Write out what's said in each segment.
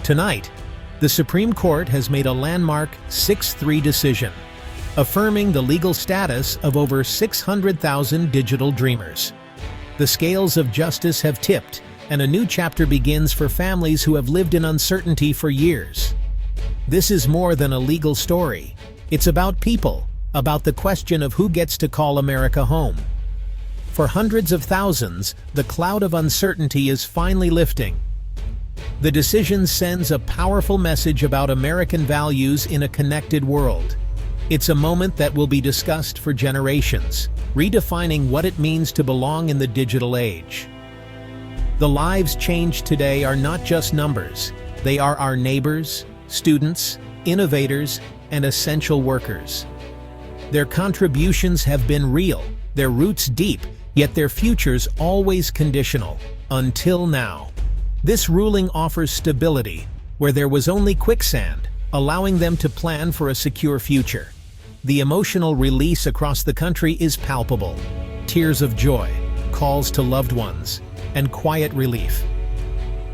Tonight, the Supreme Court has made a landmark 6-3 decision, affirming the legal status of over 600,000 digital dreamers. The scales of justice have tipped, and a new chapter begins for families who have lived in uncertainty for years. This is more than a legal story. It's about people, about the question of who gets to call America home. For hundreds of thousands, the cloud of uncertainty is finally lifting. The decision sends a powerful message about American values in a connected world. It's a moment that will be discussed for generations, redefining what it means to belong in the digital age. The lives changed today are not just numbers. They are our neighbors, students, innovators, and essential workers. Their contributions have been real, their roots deep, yet their futures always conditional, until now. This ruling offers stability, where there was only quicksand, allowing them to plan for a secure future. The emotional release across the country is palpable. Tears of joy, calls to loved ones, and quiet relief.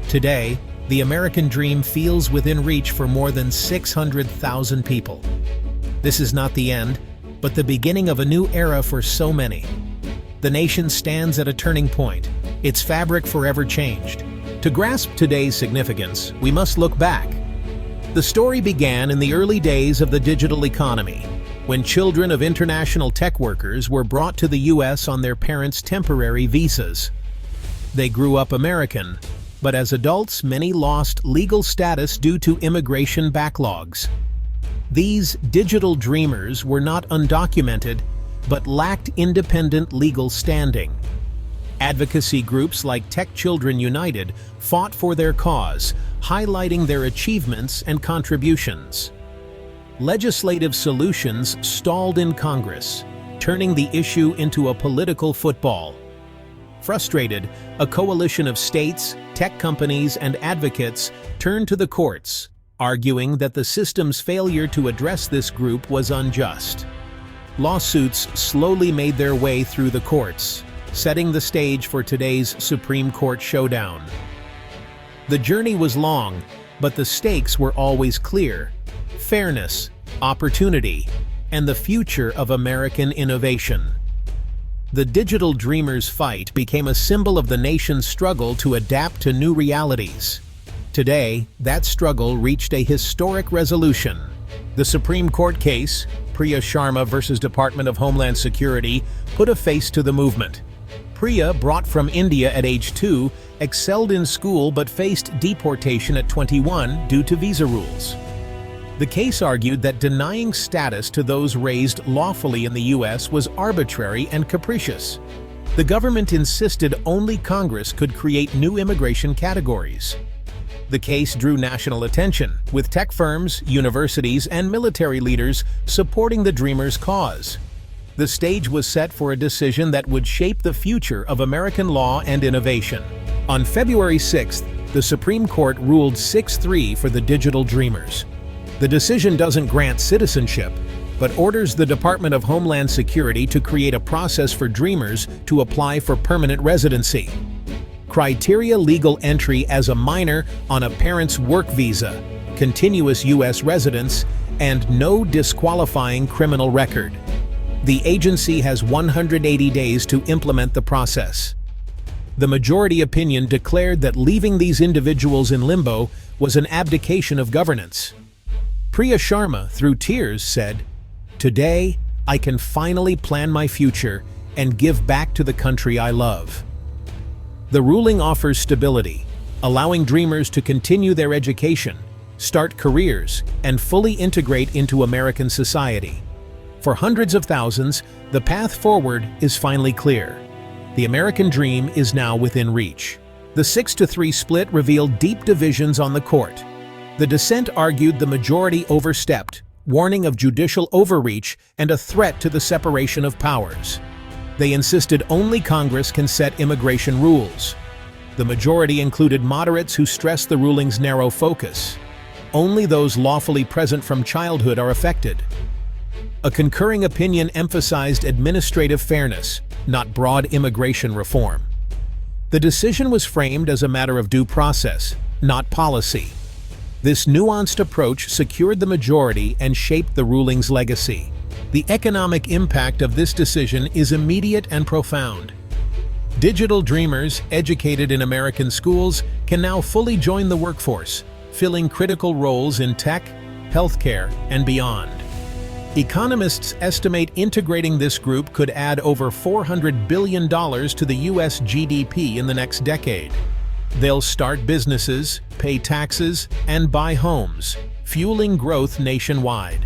Today, the American dream feels within reach for more than 600,000 people. This is not the end, but the beginning of a new era for so many. The nation stands at a turning point, its fabric forever changed. To grasp today's significance, we must look back. The story began in the early days of the digital economy, when children of international tech workers were brought to the U.S. on their parents' temporary visas. They grew up American, but as adults, many lost legal status due to immigration backlogs. These digital dreamers were not undocumented, but lacked independent legal standing. Advocacy groups like Tech Children United fought for their cause, highlighting their achievements and contributions. Legislative solutions stalled in Congress, turning the issue into a political football. Frustrated, a coalition of states, tech companies, and advocates turned to the courts, arguing that the system's failure to address this group was unjust. Lawsuits slowly made their way through the courts, setting the stage for today's Supreme Court showdown. The journey was long, but the stakes were always clear: fairness, opportunity, and the future of American innovation. The digital dreamers' fight became a symbol of the nation's struggle to adapt to new realities. Today, that struggle reached a historic resolution. The Supreme Court case, Priya Sharma versus Department of Homeland Security, put a face to the movement. Priya, brought from India at age 2, excelled in school but faced deportation at 21 due to visa rules. The case argued that denying status to those raised lawfully in the U.S. was arbitrary and capricious. The government insisted only Congress could create new immigration categories. The case drew national attention, with tech firms, universities, and military leaders supporting the Dreamers' cause. The stage was set for a decision that would shape the future of American law and innovation. On February 6th, the Supreme Court ruled 6-3 for the digital dreamers. The decision doesn't grant citizenship, but orders the Department of Homeland Security to create a process for dreamers to apply for permanent residency. Criteria: legal entry as a minor on a parent's work visa, continuous U.S. residence, and no disqualifying criminal record. The agency has 180 days to implement the process. The majority opinion declared that leaving these individuals in limbo was an abdication of governance. Priya Sharma, through tears, said, "Today, I can finally plan my future and give back to the country I love." The ruling offers stability, allowing dreamers to continue their education, start careers, and fully integrate into American society. For hundreds of thousands, the path forward is finally clear. The American dream is now within reach. The 6-3 split revealed deep divisions on the court. The dissent argued the majority overstepped, warning of judicial overreach and a threat to the separation of powers. They insisted only Congress can set immigration rules. The majority included moderates who stressed the ruling's narrow focus. Only those lawfully present from childhood are affected. A concurring opinion emphasized administrative fairness, not broad immigration reform. The decision was framed as a matter of due process, not policy. This nuanced approach secured the majority and shaped the ruling's legacy. The economic impact of this decision is immediate and profound. Digital dreamers, educated in American schools, can now fully join the workforce, filling critical roles in tech, healthcare, and beyond. Economists estimate integrating this group could add over $400 billion to the U.S. GDP in the next decade. They'll start businesses, pay taxes, and buy homes, fueling growth nationwide.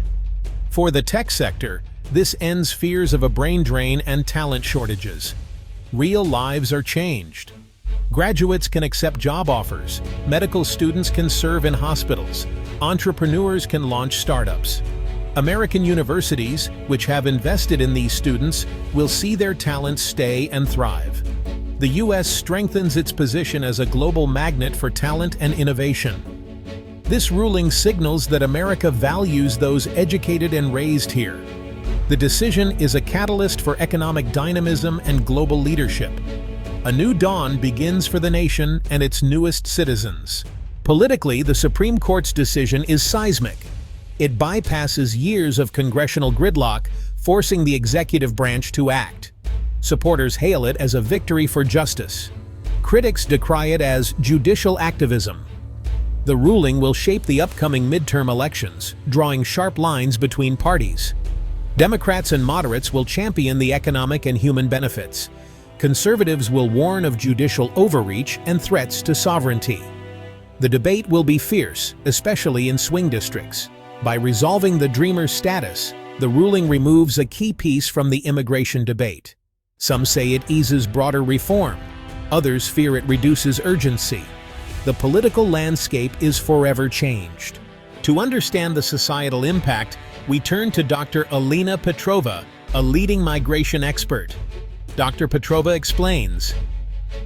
For the tech sector, this ends fears of a brain drain and talent shortages. Real lives are changed. Graduates can accept job offers, medical students can serve in hospitals, entrepreneurs can launch startups. American universities, which have invested in these students, will see their talents stay and thrive. The U.S. strengthens its position as a global magnet for talent and innovation. This ruling signals that America values those educated and raised here. The decision is a catalyst for economic dynamism and global leadership. A new dawn begins for the nation and its newest citizens. Politically, the Supreme Court's decision is seismic. It bypasses years of congressional gridlock, forcing the executive branch to act. Supporters hail it as a victory for justice. Critics decry it as judicial activism. The ruling will shape the upcoming midterm elections, drawing sharp lines between parties. Democrats and moderates will champion the economic and human benefits. Conservatives will warn of judicial overreach and threats to sovereignty. The debate will be fierce, especially in swing districts. By resolving the dreamer's status, the ruling removes a key piece from the immigration debate. Some say it eases broader reform. Others fear it reduces urgency. The political landscape is forever changed. To understand the societal impact, we turn to Dr. Alina Petrova, a leading migration expert. Dr. Petrova explains,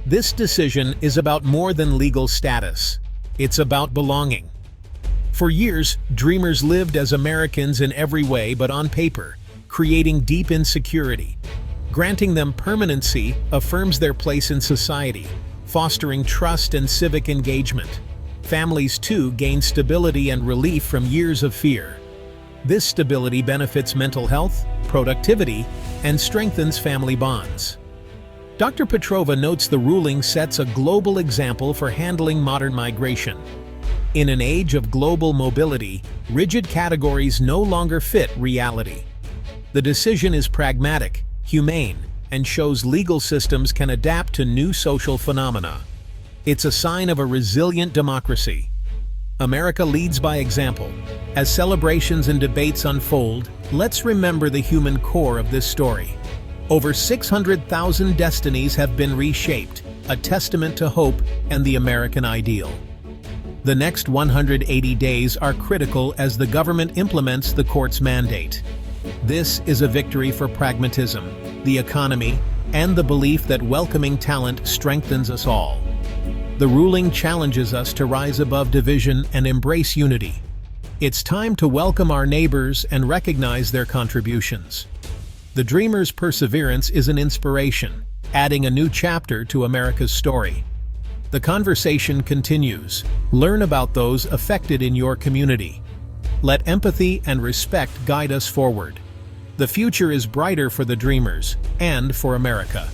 "This decision is about more than legal status. It's about belonging. For years, dreamers lived as Americans in every way but on paper, creating deep insecurity. Granting them permanency affirms their place in society, fostering trust and civic engagement. Families, too, gain stability and relief from years of fear. This stability benefits mental health, productivity, and strengthens family bonds." Dr. Petrova notes the ruling sets a global example for handling modern migration. In an age of global mobility, rigid categories no longer fit reality. The decision is pragmatic, humane, and shows legal systems can adapt to new social phenomena. It's a sign of a resilient democracy. America leads by example. As celebrations and debates unfold, let's remember the human core of this story. Over 600,000 destinies have been reshaped, a testament to hope and the American ideal. The next 180 days are critical as the government implements the court's mandate. This is a victory for pragmatism, the economy, and the belief that welcoming talent strengthens us all. The ruling challenges us to rise above division and embrace unity. It's time to welcome our neighbors and recognize their contributions. The dreamer's perseverance is an inspiration, adding a new chapter to America's story. The conversation continues. Learn about those affected in your community. Let empathy and respect guide us forward. The future is brighter for the dreamers and for America.